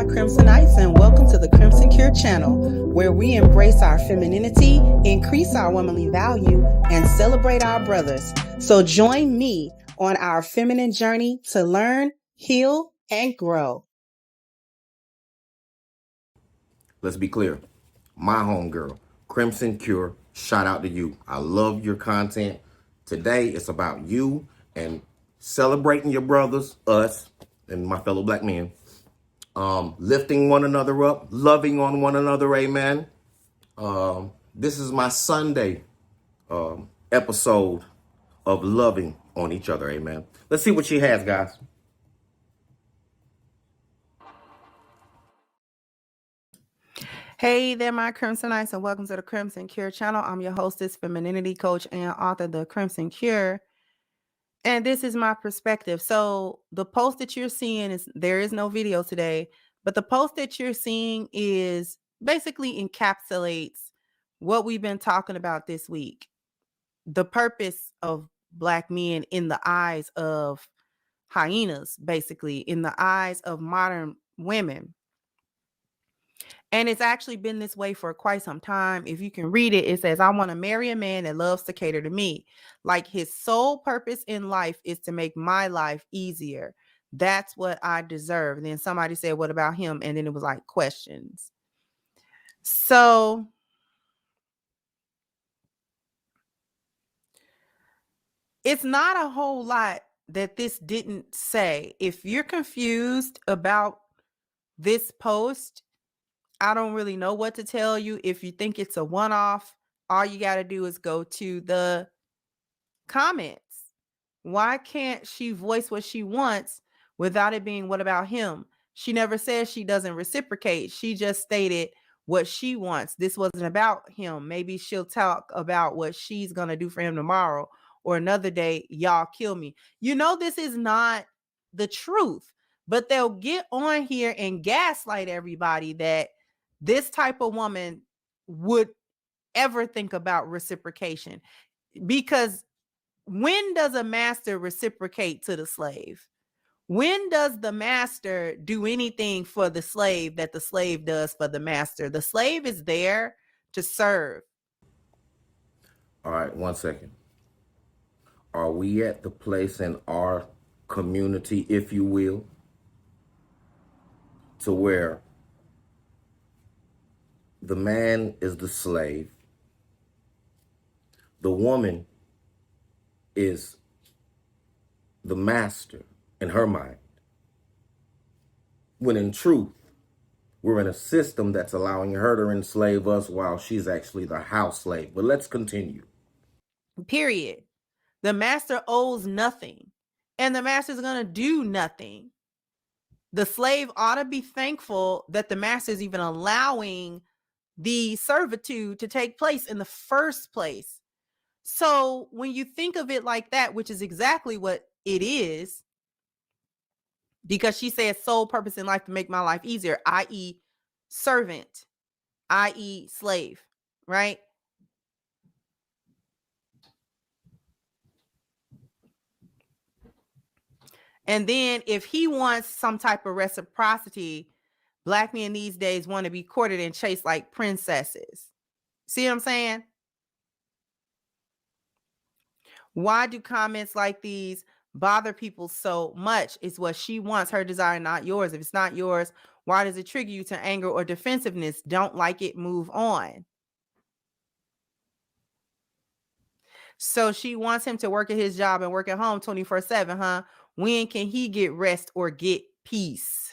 my Crimsonites, and welcome to the Crimson Cure channel, where we embrace our femininity, increase our womanly value, and celebrate our brothers. So join me on our feminine journey to learn, heal, and grow. Let's be clear. My homegirl, Crimson Cure, shout out to you. I love your content. Today, it's about you and celebrating your brothers, us, and my fellow black men. Lifting one another up, loving on one another, amen. This is my Sunday episode of loving on each other, amen. Let's see what she has, guys. Hey there, my Crimsonites, and welcome to the Crimson Cure channel. I'm your hostess, femininity coach, and author of The Crimson Cure. And this is my perspective. So the post that you're seeing there is no video today, but the post that you're seeing is basically encapsulates what we've been talking about this week. The purpose of Black men in the eyes of hyenas, basically in the eyes of modern women. And it's actually been this way for quite some time. If you can read it, it says, I want to marry a man that loves to cater to me. Like his sole purpose in life is to make my life easier. That's what I deserve. And then somebody said, what about him? And then it was like questions. So it's not a whole lot that this didn't say. If you're confused about this post, I don't really know what to tell you. If you think it's a one-off, all you got to do is go to the comments. Why can't she voice what she wants without it being what about him? She never says she doesn't reciprocate. She just stated what she wants. This wasn't about him. Maybe she'll talk about what she's going to do for him tomorrow or another day. Y'all kill me. You know, this is not the truth, but they'll get on here and gaslight everybody that this type of woman would ever think about reciprocation. Because when does a master reciprocate to the slave? When does the master do anything for the slave that the slave does for the master? The slave is there to serve. All right, 1 second. Are we at the place in our community, if you will, to where the man is the slave, the woman is the master in her mind, when in truth, we're in a system that's allowing her to enslave us while she's actually the house slave. But let's continue. Period. The master owes nothing, and the master's going to do nothing. The slave ought to be thankful that the master's even allowing the servitude to take place in the first place. So when you think of it like that, which is exactly what it is, because she says sole purpose in life to make my life easier, i.e. servant, i.e. slave, right? And then if he wants some type of reciprocity, Black men these days want to be courted and chased like princesses. See what I'm saying? Why do comments like these bother people so much? It's what she wants, her desire, not yours. If it's not yours, why does it trigger you to anger or defensiveness? Don't like it, move on. So she wants him to work at his job and work at home 24/7, huh? When can he get rest or get peace?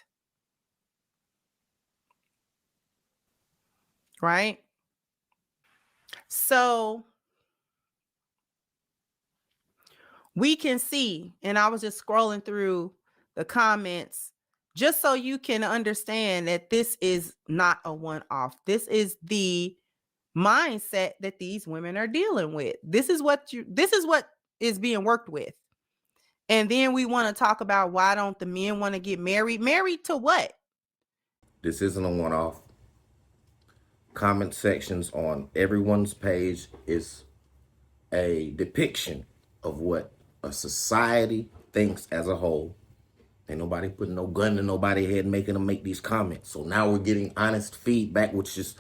Right? So we can see, and I was just scrolling through the comments just so you can understand that this is not a one-off. This is the mindset that these women are dealing with. This is what is being worked with. And then we want to talk about, why don't the men want to get married? Married to what? This isn't a one-off. Comment sections on everyone's page is a depiction of what a society thinks as a whole. Ain't nobody putting no gun to nobody's head making them make these comments. So now we're getting honest feedback, which is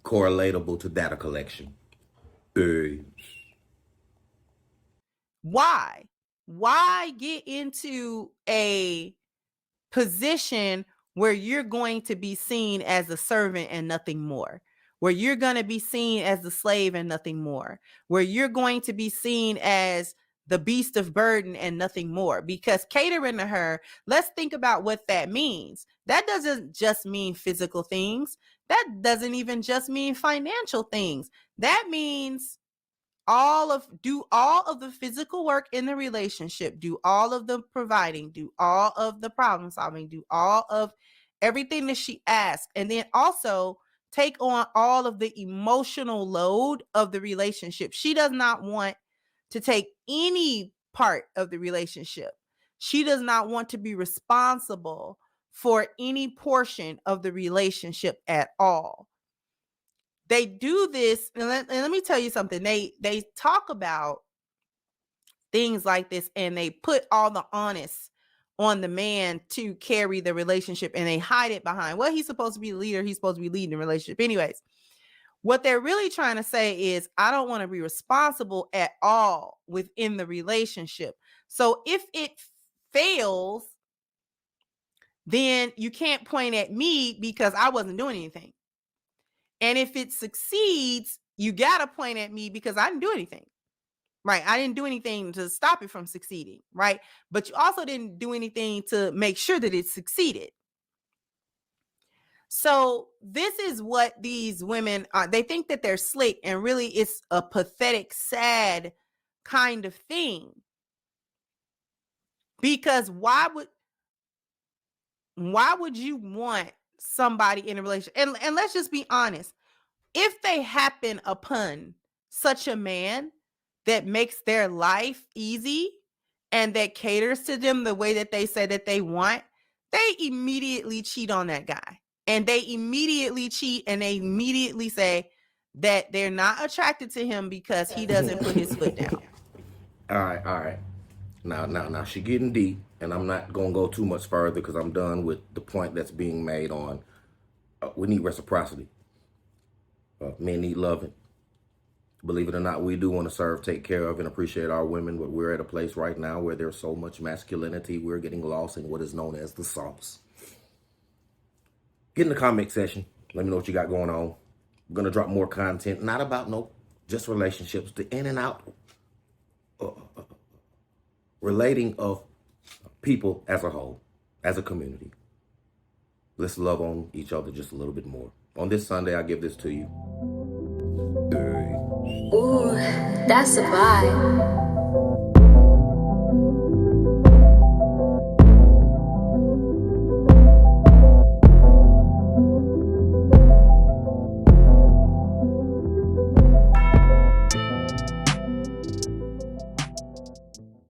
correlatable to data collection. Why? Why get into a position where you're going to be seen as a servant and nothing more? Where you're going to be seen as the slave and nothing more? Where you're going to be seen as the beast of burden and nothing more? Because catering to her, let's think about what that means. That doesn't just mean physical things. That doesn't even just mean financial things. That means do all of the physical work in the relationship, do all of the providing, do all of the problem solving, do all of everything that she asks, and then also take on all of the emotional load of the relationship. She does not want to take any part of the relationship. She does not want to be responsible for any portion of the relationship at all. They do this, and let me tell you something. They talk about things like this, and they put all the onus on the man to carry the relationship, and they hide it behind, well, he's supposed to be the leader. He's supposed to be leading the relationship. Anyways, what they're really trying to say is, I don't want to be responsible at all within the relationship. So if it fails, then you can't point at me because I wasn't doing anything. And if it succeeds, you got to point at me because I didn't do anything, right? I didn't do anything to stop it from succeeding, right? But you also didn't do anything to make sure that it succeeded. So this is what these women are. They think that they're slick, and really it's a pathetic, sad kind of thing. Because why would you want somebody in a relationship? And let's just be honest. If they happen upon such a man that makes their life easy and that caters to them the way that they say that they want, they immediately cheat on that guy. And they immediately cheat, and they immediately say that they're not attracted to him because he doesn't put his foot down. All right. Now she getting deep, and I'm not gonna go too much further because I'm done with the point that's being made on we need reciprocity. Men need loving. Believe it or not, we do want to serve, take care of, and appreciate our women, but we're at a place right now where there's so much masculinity, we're getting lost in what is known as the sauce. Get in the comment section. Let me know what you got going on. I'm going to drop more content, not about just relationships, the in and out relating of people as a whole, as a community. Let's love on each other just a little bit more. On this Sunday, I give this to you. Ooh, that's a vibe.